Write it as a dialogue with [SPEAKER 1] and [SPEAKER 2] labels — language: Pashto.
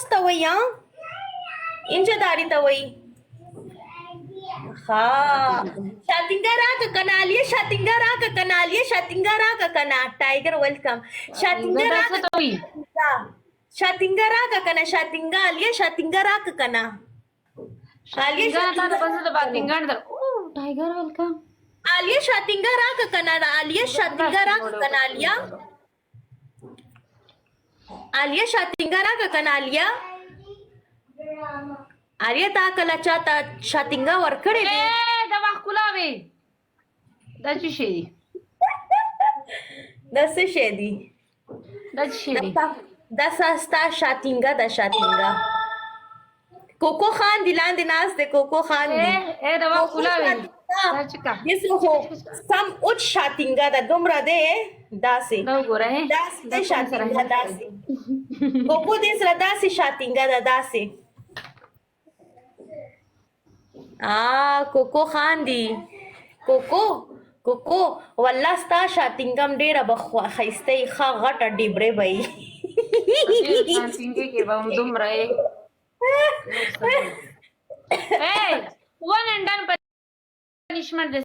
[SPEAKER 1] ته وایي انجه داری ته وایي ها شاتینګه راکه کنه عالیه شاتینګه راکه کنه عالیه شاتینګه راکه کنه ټایګر ویلکم شاتینګه راکه شاتینګه راکه کنه شاتینګه عالیه شاتینګه راکه کنه عالیه
[SPEAKER 2] شاتینګه بس د باټینګ در او ټایګر ویلکم
[SPEAKER 1] عالیه شاتینګه راکه کنه عالیه شاتینګه راکه کنه عالیه عالیه شاتینګه راکه کنه عالیه عالیه تا کله چاته شاتینګه ورکړې دي
[SPEAKER 2] دا واخولا وی دا چې شي
[SPEAKER 1] دا څه شی دي
[SPEAKER 2] دا چې شي
[SPEAKER 1] دا ساستا شاتینګه دا شاتینګه کوکو خان دی لاندې ناز دی کوکو خان دی
[SPEAKER 2] دا واخولا وی دا چې کا
[SPEAKER 1] یسو خو سم اوچ شاتینګه دا دومره دی داسې
[SPEAKER 2] دا وګوره
[SPEAKER 1] داسې شاتینګه داسې کوکو دې سره داسې شاتینګه دا داسې کوکو خان دی کوکو والله ستا شاتینګم ډیره بخوا خیسته ښه غټه ډیبرې به یي
[SPEAKER 2] شاتینګې کې به هم دومره یې one and done punishment